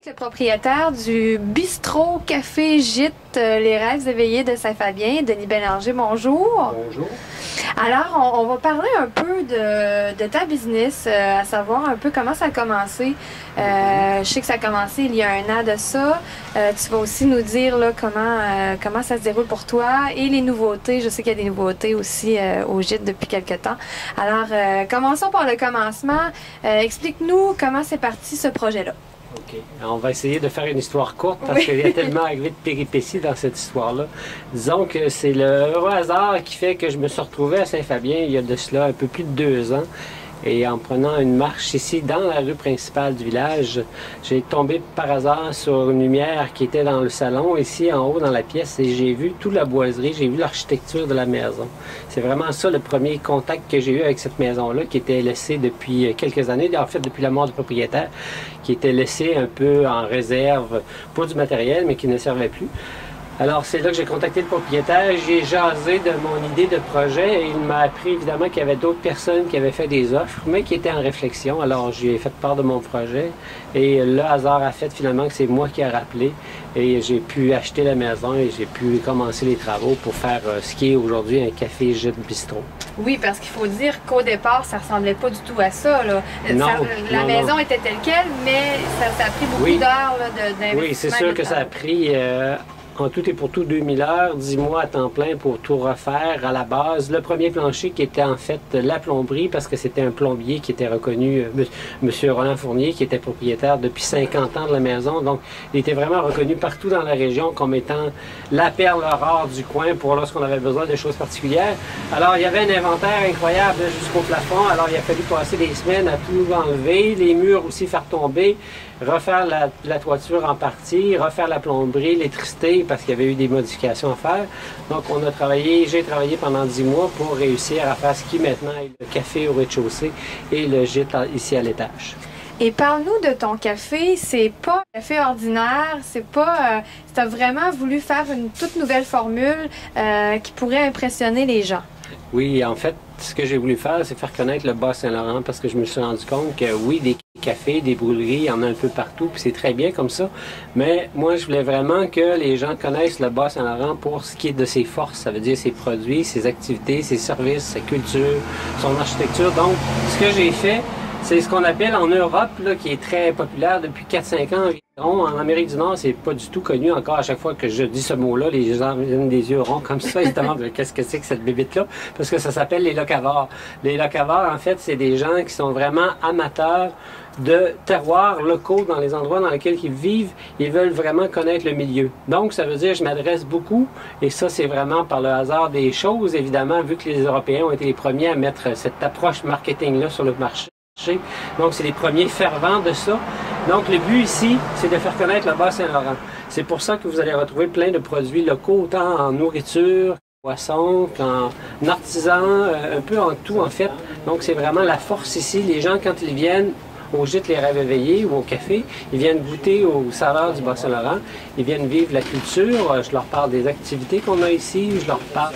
Le propriétaire du bistrot café gîte Les Rêves éveillés de Saint-Fabien, Denis Bélanger, bonjour. Bonjour. Alors, on va parler un peu de ta business, à savoir un peu comment ça a commencé. Je sais que ça a commencé il y a 1 an de ça. Tu vas aussi nous dire là, comment ça se déroule pour toi et les nouveautés. Je sais qu'il y a des nouveautés aussi au gîte depuis quelques temps. Alors, commençons par le commencement. Explique-nous comment c'est parti ce projet-là. OK. Alors, on va essayer de faire une histoire courte parce qu'il y a tellement arrivé de péripéties dans cette histoire-là. Disons que c'est le heureux hasard qui fait que je me suis retrouvé à Saint-Fabien il y a de cela un peu plus de 2 ans. Et en prenant une marche ici dans la rue principale du village, j'ai tombé par hasard sur une lumière qui était dans le salon, ici en haut dans la pièce, et j'ai vu toute la boiserie, j'ai vu l'architecture de la maison. C'est vraiment ça le premier contact que j'ai eu avec cette maison-là, qui était laissée depuis quelques années, en fait depuis la mort du propriétaire, qui était laissée un peu en réserve pour du matériel, mais qui ne servait plus. Alors, c'est là que j'ai contacté le propriétaire, j'ai jasé de mon idée de projet et il m'a appris évidemment qu'il y avait d'autres personnes qui avaient fait des offres, mais qui étaient en réflexion. Alors, j'ai fait part de mon projet et le hasard a fait finalement que c'est moi qui ai rappelé et j'ai pu acheter la maison et j'ai pu commencer les travaux pour faire ce qui est aujourd'hui un café gîte bistrot. Oui, parce qu'il faut dire qu'au départ, ça ressemblait pas du tout à ça. Là. Non, la maison était telle quelle, mais ça a pris beaucoup d'heures d'investissement. Oui, c'est sûr que ça a pris... en tout et pour tout 2000 heures, 10 mois à temps plein pour tout refaire à la base. Le premier plancher qui était en fait la plomberie parce que c'était un plombier qui était reconnu, M. Roland Fournier, qui était propriétaire depuis 50 ans de la maison. Donc, il était vraiment reconnu partout dans la région comme étant la perle rare du coin pour lorsqu'on avait besoin de choses particulières. Alors, il y avait un inventaire incroyable jusqu'au plafond. Alors, il a fallu passer des semaines à tout enlever, les murs aussi faire tomber, refaire la toiture en partie, refaire la plomberie, l'électricité, parce qu'il y avait eu des modifications à faire. Donc, j'ai travaillé pendant 10 mois pour réussir à faire ce qui maintenant est le café au rez-de-chaussée et le gîte ici à l'étage. Et parle-nous de ton café. C'est pas un café ordinaire, c'est pas... tu as vraiment voulu faire une toute nouvelle formule qui pourrait impressionner les gens. Oui, en fait, ce que j'ai voulu faire, c'est faire connaître le Bas-Saint-Laurent parce que je me suis rendu compte que oui, des cafés, des brûleries, il y en a un peu partout, puis c'est très bien comme ça. Mais moi, je voulais vraiment que les gens connaissent le Bas-Saint-Laurent pour ce qui est de ses forces. Ça veut dire ses produits, ses activités, ses services, sa culture, son architecture. Donc, ce que j'ai fait, c'est ce qu'on appelle en Europe, là, qui est très populaire depuis 4-5 ans environ. En Amérique du Nord, c'est pas du tout connu encore. À chaque fois que je dis ce mot-là, les gens viennent des yeux ronds comme ça, ils se demandent qu'est-ce que c'est que cette bébite-là, parce que ça s'appelle les locavores. Les locavores, en fait, c'est des gens qui sont vraiment amateurs de terroirs locaux dans les endroits dans lesquels ils vivent. Ils veulent vraiment connaître le milieu. Donc, ça veut dire que je m'adresse beaucoup, et ça, c'est vraiment par le hasard des choses, évidemment, vu que les Européens ont été les premiers à mettre cette approche marketing-là sur le marché. Donc, c'est les premiers fervents de ça. Donc, le but ici, c'est de faire connaître le Bas-Saint-Laurent. C'est pour ça que vous allez retrouver plein de produits locaux, autant en nourriture, poisson, qu'en artisan, un peu en tout, en fait. Donc, c'est vraiment la force ici. Les gens, quand ils viennent au gîte Les Rêves éveillés ou au café, ils viennent goûter aux saveurs du Bas-Saint-Laurent, ils viennent vivre la culture, je leur parle des activités qu'on a ici, je leur parle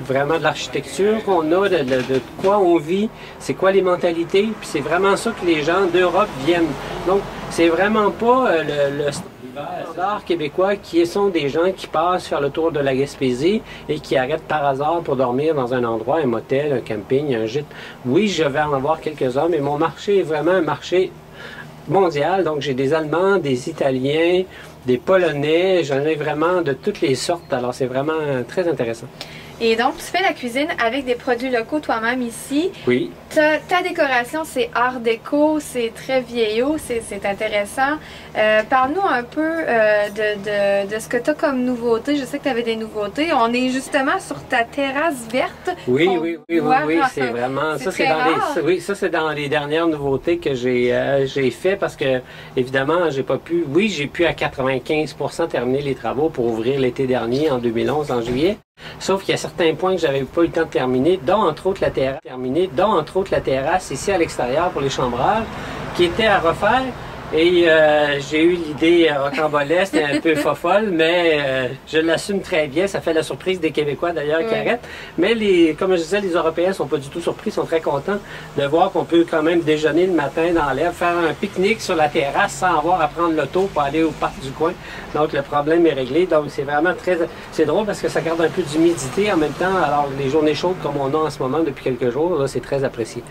vraiment de l'architecture qu'on a, de quoi on vit, c'est quoi les mentalités, puis c'est vraiment ça que les gens d'Europe viennent. Donc, c'est vraiment pas le standard québécois qui sont des gens qui passent faire le tour de la Gaspésie et qui arrêtent par hasard pour dormir dans un endroit, un motel, un camping, un gîte. Oui, je vais en avoir quelques-uns, mais mon marché est vraiment un marché mondial. Donc, j'ai des Allemands, des Italiens, des Polonais, j'en ai vraiment de toutes les sortes. Alors, c'est vraiment très intéressant. Et donc, tu fais la cuisine avec des produits locaux toi-même ici. Oui. Ta décoration, c'est art déco, c'est très vieillot, c'est intéressant. Parle-nous un peu de ce que tu as comme nouveauté. Je sais que tu avais des nouveautés. On est justement sur ta terrasse verte. Oui, c'est vraiment... Ça, c'est dans les dernières nouveautés que j'ai fait parce que, évidemment, j'ai pas pu... Oui, j'ai pu à 95% terminer les travaux pour ouvrir l'été dernier, en 2011, en juillet. Sauf qu'il y a certains points que j'avais pas eu le temps de terminer, dont entre autres la terrasse ici à l'extérieur pour les chambreurs, qui était à refaire. Et j'ai eu l'idée rocambolesque, un peu fofolle, mais je l'assume très bien. Ça fait la surprise des Québécois d'ailleurs qui arrêtent. Mais comme je disais, les Européens sont pas du tout surpris, sont très contents de voir qu'on peut quand même déjeuner le matin dans l'herbe, faire un pique-nique sur la terrasse sans avoir à prendre l'auto pour aller au parc du coin. Donc le problème est réglé. Donc c'est vraiment c'est drôle parce que ça garde un peu d'humidité en même temps. Alors les journées chaudes comme on a en ce moment depuis quelques jours, là, c'est très apprécié.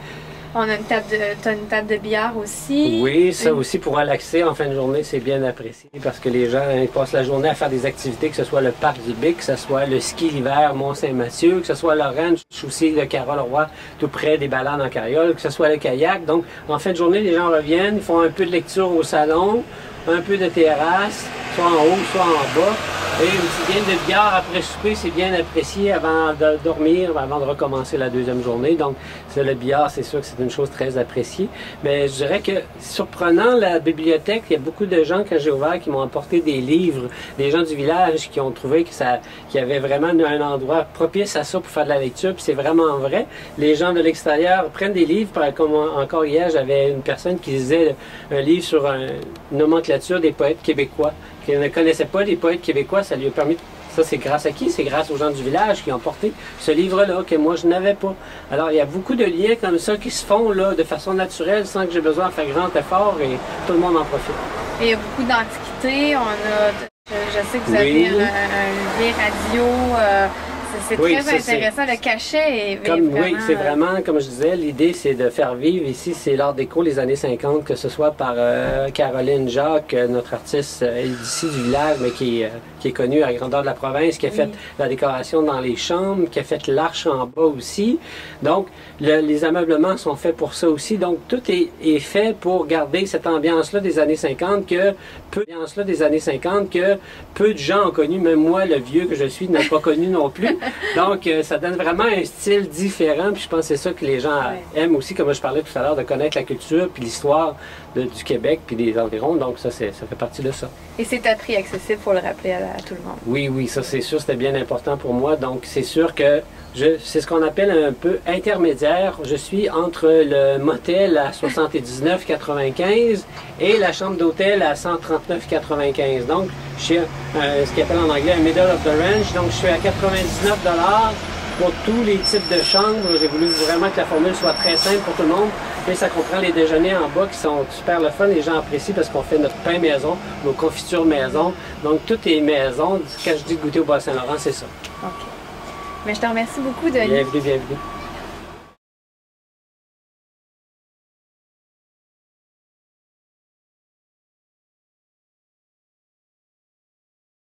On a t'as une table de billard aussi. Oui, ça aussi pour relaxer en fin de journée, c'est bien apprécié parce que les gens ils passent la journée à faire des activités, que ce soit le parc du Bic, que ce soit le ski l'hiver Mont-Saint-Mathieu, que ce soit l'Orange, aussi le Carole-Roy, tout près des balades en carriole, que ce soit le kayak. Donc, en fin de journée, les gens reviennent, ils font un peu de lecture au salon, un peu de terrasse, soit en haut, soit en bas. Et une petite game de billard après souper, c'est bien apprécié avant de dormir, avant de recommencer la deuxième journée. Donc, le billard, c'est sûr que c'est une chose très appréciée. Mais je dirais que, surprenant, la bibliothèque, il y a beaucoup de gens, quand j'ai ouvert, qui m'ont apporté des livres, des gens du village qui ont trouvé qu'il y avait vraiment un endroit propice à ça pour faire de la lecture. Puis c'est vraiment vrai. Les gens de l'extérieur prennent des livres, comme encore hier, j'avais une personne qui lisait un livre sur une nomenclature des poètes québécois, qui ne connaissait pas les poètes québécois. Ça lui a permis, ça c'est grâce à qui? C'est grâce aux gens du village qui ont porté ce livre-là que moi je n'avais pas. Alors il y a beaucoup de liens comme ça qui se font là de façon naturelle sans que j'ai besoin de faire grand effort et tout le monde en profite. Et il y a beaucoup d'antiquités. Je sais que vous avez un lien radio. C'est très intéressant. Le cachet est vraiment... Oui, c'est vraiment, comme je disais, l'idée c'est de faire vivre ici, c'est l'art déco les années 50, que ce soit par Caroline Jacques, notre artiste d'ici du village, mais qui est connue à la grandeur de la province, qui a fait la décoration dans les chambres, qui a fait l'arche en bas aussi. Donc, les ameublements sont faits pour ça aussi. Donc, tout est fait pour garder cette ambiance-là des années 50 que peu de gens ont connu, même moi, le vieux que je suis, n'a pas connu non plus. Donc, ça donne vraiment un style différent. Puis je pense que c'est ça que les gens aiment aussi, comme je parlais tout à l'heure, de connaître la culture puis l'histoire du Québec puis des environs. Donc, ça fait partie de ça. Et c'est à prix accessible, pour le rappeler à tout le monde. Oui, ça c'est sûr, c'était bien important pour moi. Donc, c'est sûr que c'est ce qu'on appelle un peu intermédiaire. Je suis entre le motel à 79,95 et la chambre d'hôtel à 139,95. Donc, je suis ce qu'ils appellent en anglais un middle of the range. Donc, je suis à 99 $ pour tous les types de chambres. J'ai voulu vraiment que la formule soit très simple pour tout le monde. Et ça comprend les déjeuners en bas qui sont super le fun. Les gens apprécient parce qu'on fait notre pain maison, nos confitures maison. Donc, tout est maison. Quand je dis goûter au Bas-Saint-Laurent, c'est ça. OK. Mais je te remercie beaucoup, Denis. Bienvenue.